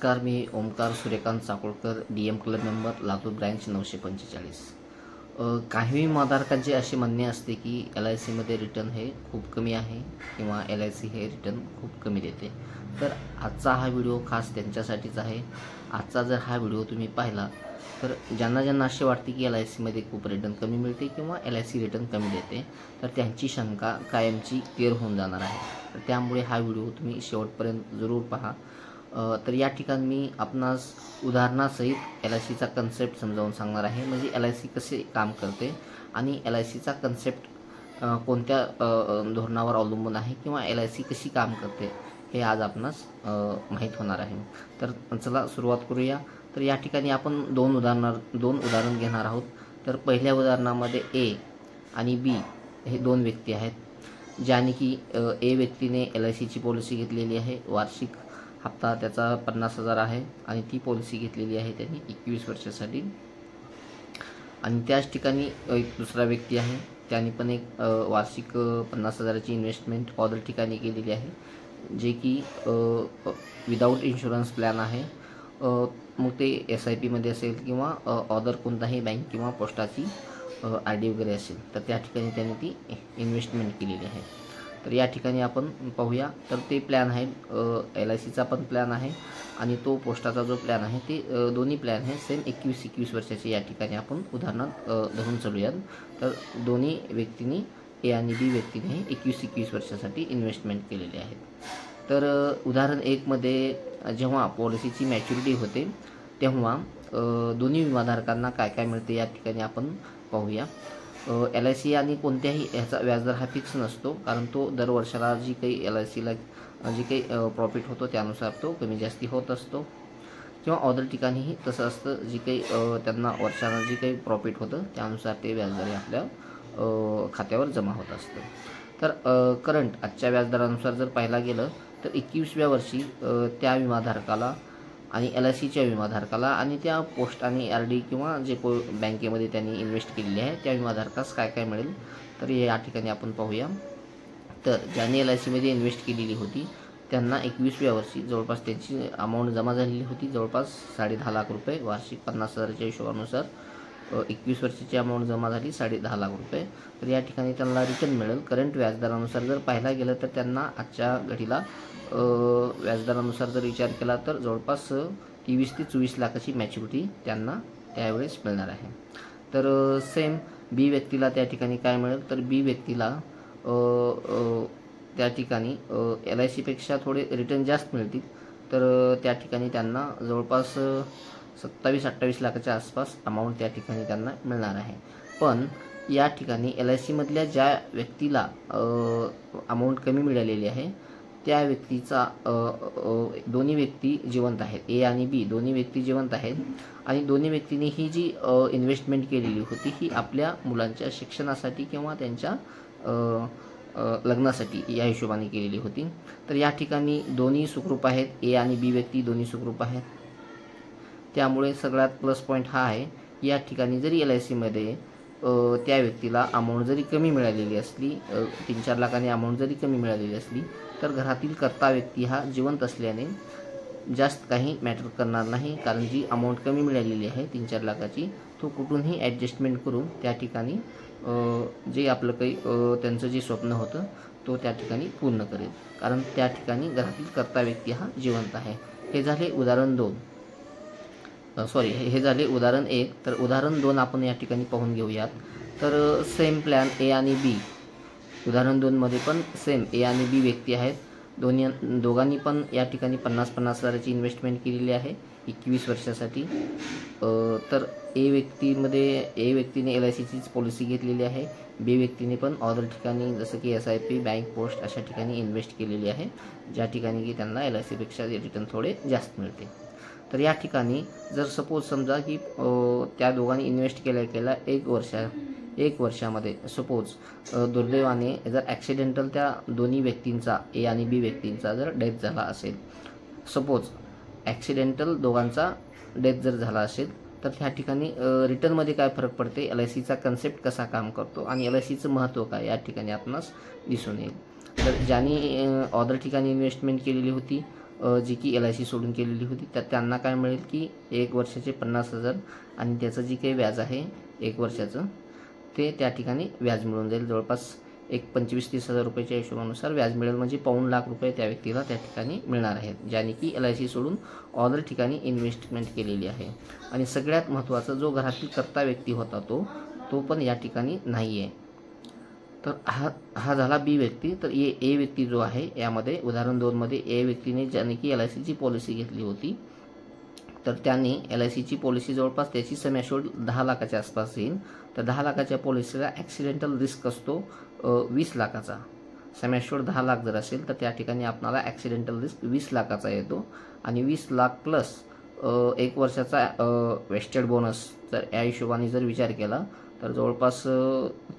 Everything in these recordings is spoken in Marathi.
नमस्कार, मी Omkar Suryakant Chakolkar, DM club member, Latur branch 945. काही विमाधारकांचे असे म्हणणे असते की LICमध्ये रिटर्न हे खूप कमी आहे किंवा LIC हे रिटर्न खूप कमी देते. तर आजचा हा व्हिडिओ खास त्यांच्यासाठीच आहे. आजचा जर हा व्हिडिओ तुम्ही पाहिला तर ज्यांना असे वाटते की LICमध्ये खूप रिटर्न कमी मिळते किंवा LIC रिटर्न कमी देते, तर त्यांची शंका कायमची क्लिअर होऊन जाणार आहे. तर त्यामुळे हा व्हिडिओ तुम्ही शेवटपर्यंत जरूर पहा. तर या ठिकाणी मी आपणास उदाहरणासहित LICचा कन्सेप्ट समजावून सांगणार आहे. म्हणजे LIC कसे काम करते आणि LICचा कन्सेप्ट कोणत्या धोरणावर अवलंबून आहे किंवा LIC कशी काम करते हे आज आपणास माहीत होणार आहे. तर चला सुरुवात करूया. तर या ठिकाणी आपण दोन उदाहरण घेणार आहोत. तर पहिल्या उदाहरणामध्ये A आणि B हे दोन व्यक्ती आहेत, ज्याने की A व्यक्तीने LICची पॉलिसी घेतलेली आहे. वार्षिक हप्ता त्याचा 50,000 आहे आणि ती पॉलिसी घेतलेली आहे त्यांनी 21 वर्षासाठी. आणि त्याच ठिकाणी एक दुसरा व्यक्ती आहे, त्याने पण एक वार्षिक 50,000ची इन्व्हेस्टमेंट ऑदर ठिकाणी केलेली आहे, जे की विदाऊट इन्शुरन्स प्लॅन आहे. मग ते SIPमध्ये असेल किंवा ऑदर कोणताही बँक किंवा पोस्टाची RD वगैरे असेल, तर त्या ठिकाणी त्यांनी ती इन्व्हेस्टमेंट केलेली आहे. तर या ठिकाणी आपण पाहूया. तर ते प्लॅन आहे, LICचा पण प्लॅन आहे आणि तो पोस्टाचा जो प्लॅन आहे ते दोन्ही प्लॅन आहे सेम 21 वर्षाचे. या ठिकाणी आपण उदाहरणात धरून चालूयात. तर दोन्ही व्यक्तींनी A आणि B व्यक्तीने 21 वर्षासाठी इन्व्हेस्टमेंट केलेली आहे. तर उदाहरण 1मध्ये जेव्हा पॉलिसीची मॅच्युरिटी होते तेव्हा दोन्ही विमाधारकांना काय काय मिळते या ठिकाणी आपण पाहूया. LIC आणि कोणत्याही ह्याचा व्याजदर हा फिक्स नसतो, कारण तो दर वर्षाला जी काही LICला जी काही प्रॉफिट होतो त्यानुसार तो कमी जास्ती होत असतो. किंवा ऑदर ठिकाणीही तसं असतं, जी काही त्यांना वर्षाला जी काही प्रॉफिट होतं त्यानुसार ते व्याजदर आपल्या खात्यावर जमा होत असतं. तर करंट आजच्या व्याजदरानुसार जर पाहायला गेलं तर 21व्या वर्षी त्या विमाधारकाला आणि LICच्या विमाधारकाला आणि त्या पोस्ट आणि RD किंवा जे बँकेमध्ये त्यांनी इन्व्हेस्ट केलेली आहे त्या विमाधारकास काय काय मिळेल तर या ठिकाणी आपण पाहूया. तर ज्यांनी LICमध्ये इन्व्हेस्ट केलेली होती त्यांना 21व्या वर्षी जवळपास त्यांची अमाऊंट जमा झालेली होती जवळपास 10.5 लाख रुपये. वार्षिक 50,000च्या हिशोबानुसार 21 वर्षाची अमाऊंट जमा झाली 10.5 लाख रुपये. तर या ठिकाणी त्यांना रिटर्न मिळेल. करंट व्याजदरानुसार जर पाहायला गेलं तर त्यांना आजच्या घडीला व्याजदरानुसार जर विचार केला तर जवळपास 23 ते 24 लाखाची मॅच्युरिटी त्यांना त्यावेळेस मिळणार आहे. तर सेम B व्यक्तीला त्या ठिकाणी काय मिळेल तर B व्यक्तीला त्या ठिकाणी LICपेक्षा थोडे रिटर्न जास्त मिळतील. तर त्या ठिकाणी त्यांना जवळपास 27-28 लाखाच्या आसपास अमाऊंट त्या ठिकाणी त्यांना मिळणार आहे. पण या ठिकाणी LICमधल्या ज्या व्यक्तीला अमाऊंट कमी मिळालेली आहे त्या व्यक्तीचा दोन्ही व्यक्ती जिवंत आहेत. A आणि B दोन्ही व्यक्ती जिवंत आहेत आणि दोन्ही व्यक्तींनी ही जी इन्व्हेस्टमेंट केलेली होती ही आपल्या मुलांच्या शिक्षणासाठी किंवा त्यांच्या लग्नासाठी या हिशोबाने केलेली होती. तर या ठिकाणी दोन्ही सुखरूप आहेत. A आणि B व्यक्ती दोन्ही सुखरूप आहेत. त्यामुळे सगळ्यात प्लस पॉईंट हा आहे, या ठिकाणी जरी LICमध्ये त्या व्यक्तीला अमाऊंट जरी कमी मिळालेली असली, 3-4 लाखांनी अमाऊंट जरी कमी मिळालेली असली, तर घरातील कर्ता व्यक्ती हा जिवंत असल्याने जास्त काही मॅटर करणार नाही, कारण जी अमाऊंट कमी मिळालेली आहे 3-4 लाखाची तो कुठूनही ॲडजस्टमेंट करून त्या ठिकाणी जे आपलं काही त्यांचं जे स्वप्न होतं तो त्या ठिकाणी पूर्ण करेल, कारण त्या ठिकाणी घरातील कर्ता व्यक्ती हा जिवंत आहे. हे झाले उदाहरण 2. हे झाले उदाहरण 1. तर उदाहरण 2 आपण या ठिकाणी पाहून घेऊयात. तर सेम प्लॅन A आणि B. उदाहरण 2मध्ये पण सेम A आणि B व्यक्ती आहेत. दोघांनी पण या ठिकाणी 50-50 हजाराची इन्व्हेस्टमेंट केलेली आहे 21 वर्षासाठी. तर A व्यक्तीने LICचीच पॉलिसी घेतलेली आहे. B व्यक्तीने पण ऑदर ठिकाणी जसं की SIP, बँक, पोस्ट अशा ठिकाणी इन्व्हेस्ट केलेली आहे, ज्या ठिकाणी की त्यांना LICपेक्षा रिटर्न थोडे जास्त मिळते. तर या ठिकाणी जर सपोज समजा की त्या दोघांनी इन्व्हेस्ट केल्या 1 वर्षामध्ये सपोज दुर्दैवाने जर ॲक्सिडेंटल त्या दोन्ही व्यक्तींचा A आणि B व्यक्तींचा जर डेथ झाला असेल, सपोज ॲक्सिडेंटल दोघांचा डेथ जर झाला असेल, तर त्या ठिकाणी रिटर्नमध्ये काय फरक पडते, LICचा कन्सेप्ट कसा काम करतो आणि LICचं महत्त्व काय या ठिकाणी आपणास दिसून येईल. तर ज्यांनी ऑदर ठिकाणी इन्व्हेस्टमेंट केलेली होती जी की LIC सोडून केलेली होती, तर त्यांना काय मिळेल की 1 वर्षाचे 50,000 आणि त्याचं जे काही व्याज आहे 1 वर्षाचं ते त्या ठिकाणी व्याज मिळून जाईल. जवळपास एक 25-30 हजार रुपयाच्या हिशोबानुसार व्याज मिळेल, म्हणजे ₹1 लाख त्या व्यक्तीला त्या ठिकाणी मिळणार आहेत, ज्याने की LIC सोडून ऑदर ठिकाणी इन्व्हेस्टमेंट केलेली आहे. आणि सगळ्यात महत्त्वाचं, जो घरातील कर्ता व्यक्ती होता तो पण या ठिकाणी नाही आहे. तर हा झाला बी व्यक्ती. तर ए व्यक्ती जो आहे, यामध्ये उदाहरण 2 मध्ये ए व्यक्तीने ज्याने की LICची पॉलिसी घेतली होती, तर त्याने LICची पॉलिसी जवळपास त्याची सम ॲश्युर्ड 10 लाखाच्या आसपास येईल. तर 10 लाखाच्या पॉलिसीला ॲक्सिडेंटल रिस्क असतो 20 लाखाचा. सम ॲश्युर्ड 10 लाख जर असेल तर त्या ठिकाणी आपणाला ॲक्सिडेंटल रिस्क 20 लाखाचा येतो. आणि 20 लाख प्लस 1 वर्षाचा वेस्टेड बोनस, तर या हिशोबाने जर विचार केला तर जवळपास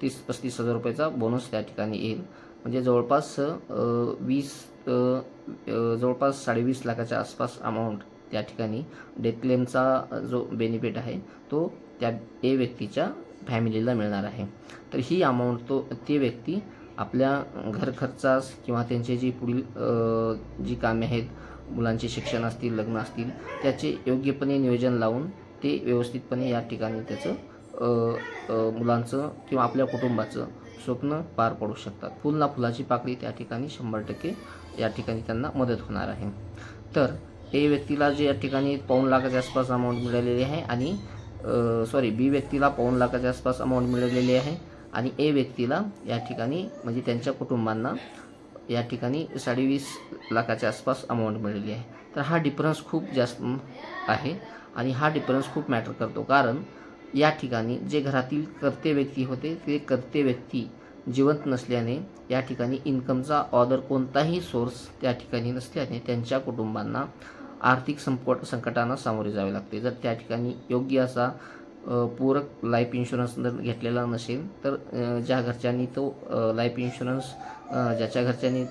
30-35 हजार रुपयाचा बोनस त्या ठिकाणी येईल. म्हणजे जवळपास 20.5 लाखाच्या आसपास अमाऊंट त्या ठिकाणी डेथ क्लेमचा जो बेनिफिट आहे तो त्या ए व्यक्तीच्या फॅमिलीला मिळणार आहे. तर ही अमाऊंट ते व्यक्ती आपल्या घर खर्चास किंवा त्यांचे जी पुढील जी कामे आहेत, मुलांचे शिक्षण असतील, लग्न असतील, त्याचे योग्यपणे नियोजन लावून ते व्यवस्थितपणे या ठिकाणी त्याचं मुलांचं किंवा आपल्या कुटुंबाचं स्वप्न पार पडू शकतात. फुल ना फुलाची पाकळी त्या ठिकाणी 100% या ठिकाणी त्यांना मदत होणार आहे. तर ए व्यक्तीला जे या ठिकाणी ₹1 लाखाच्या आसपास अमाऊंट मिळालेली आहे आणि बी व्यक्तीला ₹1 लाखाच्या आसपास अमाऊंट मिळालेली आहे आणि ए व्यक्तीला या ठिकाणी म्हणजे त्यांच्या कुटुंबांना या ठिकाणी 20.5 लाखाच्या आसपास अमाऊंट मिळालेली आहे. तर हा डिफरन्स खूप जास्त आहे आणि हा डिफरन्स खूप मॅटर करतो, कारण या ठिकाणी जे घरातील कर्ते व्यक्ती होते ते कर्ते व्यक्ती जिवंत नसल्याने या ठिकाणी इन्कमचा ऑदर कोणताही सोर्स त्या ठिकाणी नसल्याने त्यांच्या कुटुंबांना आर्थिक संकटांना सामोरे जावे लागते. जर त्या ठिकाणी योग्य असा पूरक लाईफ इन्शुरन्स जर घेतलेला नसेल तर ज्या घरच्यांनी तो लाईफ इन्शुरन्स ज्याच्या घरच्यांनी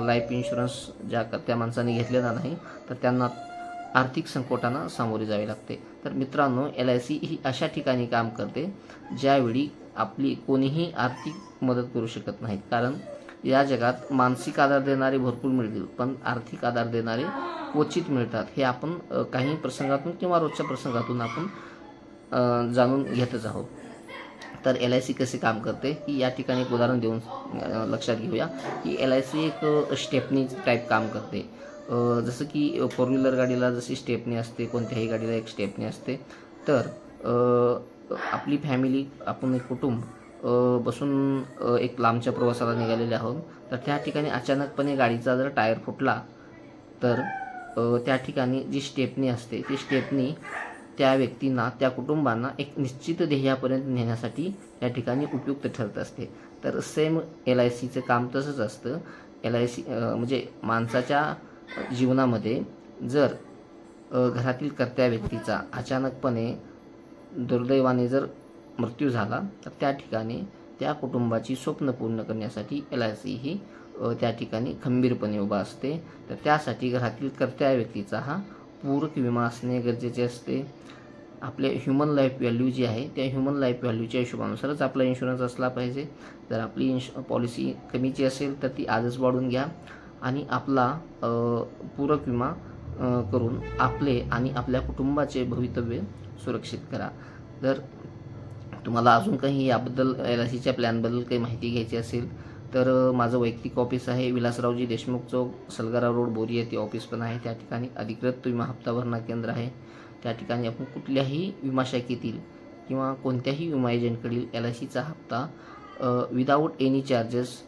लाईफ इन्शुरन्स ज्या त्या माणसाने घेतलेला नाही तर त्यांना आर्थिक संकटांना सामोरे जावे लागते. तर मित्रांनो, LIC ही अशा ठिकाणी काम करते ज्यावेळी आपली कोणीही आर्थिक मदत करू शकत नाहीत, कारण या जगात मानसिक आधार देणारे भरपूर मिळतील पण आर्थिक आधार देणारे क्वचित मिळतात. हे आपण काही प्रसंगातून किंवा रोजच्या प्रसंगातून आपण जाणून घेतच आहोत. तर LIC कसे काम करते की या ठिकाणी एक उदाहरण देऊन लक्षात घेऊया की LIC एक स्टेपनी टाईप काम करते. जसं की 4 व्हीलर गाडीला जशी स्टेपनी असते, कोणत्याही गाडीला एक स्टेपनी असते. तर आपली फॅमिली, आपण एक कुटुंब बसून एक लांबच्या प्रवासाला निघालेले आहोत. तर त्या ठिकाणी अचानकपणे गाडीचा जर टायर फुटला तर त्या ठिकाणी जी स्टेपनी असते ती स्टेपनी त्या व्यक्तींना, त्या कुटुंबांना एक निश्चित ध्येयापर्यंत नेण्यासाठी त्या ठिकाणी उपयुक्त ठरत असते. तर सेम LICचं काम तसंच असतं. LIC म्हणजे माणसाच्या जीवनामध्ये जर घरातील कर्त्या व्यक्तीचा अचानकपणे दुर्दैवाने जर मृत्यू झाला तर त्या ठिकाणी त्या कुटुंबाची स्वप्न पूर्ण करण्यासाठी LIC ही त्या ठिकाणी खंबीरपणे उभा असते. तर त्यासाठी घरातील कर्त्या व्यक्तीचा हा पूरक विमा असणे गरजेचे असते. आपले ह्युमन लाईफ व्हॅल्यू जी आहे त्या ह्युमन लाईफ व्हॅल्यूच्या हिशोबानुसारच आपला इन्शुरन्स असला पाहिजे. जर आपली पॉलिसी कमीची असेल तर ती आजच वाढवून घ्या आणि आपला पूरक विमा करून आपले आणि आपल्या कुटुंबाचे भवितव्य सुरक्षित करा. जर तुम्हाला अजून काही याबद्दल LICच्या प्लॅनबद्दल काही माहिती घ्यायची असेल तर माझं वैयक्तिक ऑफिस आहे विलासरावजी देशमुख चौक, सलगरा रोड, बोरी येथे ऑफिस पण आहे. त्या ठिकाणी अधिकृत विमा हप्ता भरणा केंद्र आहे. त्या ठिकाणी आपण कुठल्याही विमा शाखेतील किंवा कोणत्याही विमा एजंटकडील LICचा हप्ता विदाऊट एनी चार्जेस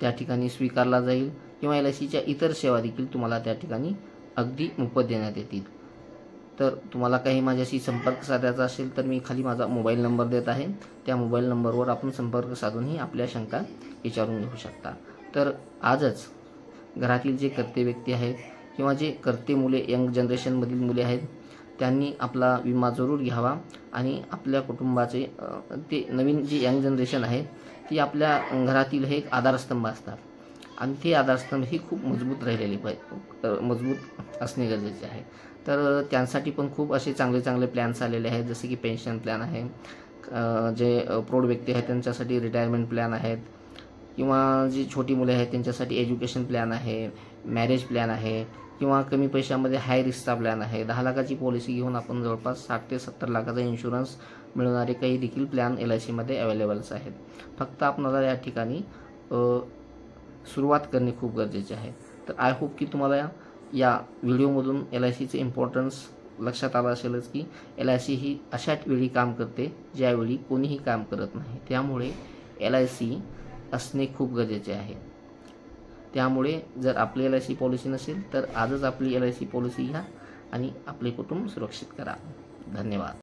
त्या ठिकाणी स्वीकारला जाईल किंवा LICच्या इतर सेवा देखील तुम्हाला त्या ठिकाणी अगदी मोफत देण्यात येतील. तर तुम्हाला काही माझ्याशी संपर्क साधायचा असेल तर मी खाली माझा मोबाईल नंबर देत आहे. त्या मोबाईल नंबरवर आपण संपर्क साधूनही आपल्या शंका विचारून घेऊ शकता. तर आजच घरातील जे कर्ते व्यक्ती आहेत किंवा जे कर्ते मुले, यंग जनरेशनमधील मुले आहेत, त्यांनी आपला विमा जरूर घ्यावा आणि आपल्या कुटुंबाचे ते नवीन जी यंग जनरेशन आहे ती आपल्या घरातील हे एक आधारस्तंभ असतात आणि ते आधारस्तंभ ही खूप मजबूत राहिलेली पाहिजे, मजबूत असणे गरजेचे आहे. तर त्यांसाठी पण खूप असे चांगले चांगले प्लॅन्स आलेले आहेत, जसे की पेन्शन प्लॅन आहे, जे प्रौढ व्यक्ती आहेत त्यांच्यासाठी रिटायरमेंट प्लॅन आहेत किंवा जी छोटी मुले आहेत त्यांच्यासाठी एज्युकेशन प्लॅन आहे, मॅरेज प्लॅन आहे किंवा कमी पैशामध्ये हाय रिस्कचा प्लॅन आहे. 10 लाखाची पॉलिसी घेऊन आपण जवळपास 60 ते 70 लाखाचा इन्शुरन्स मिळणारे काही देखील प्लॅन LICमध्ये अवेलेबल्स आहेत. फक्त आपल्याला या ठिकाणी सुरुवात करणे खूप गरजेचे आहे. तर आय होप की तुम्हाला या व्हिडिओमधून LICचे इम्पॉर्टन्स लक्षात आलं असेलच की LIC ही अशा वेळी काम करते ज्यावेळी कोणीही काम करत नाही. त्यामुळे LIC असणे खूप गरजेचे आहे. त्यामुळे जर आपली LIC पॉलिसी नसेल तर आजच आपली LIC पॉलिसी घ्या आणि आपले कुटुंब सुरक्षित करा. धन्यवाद.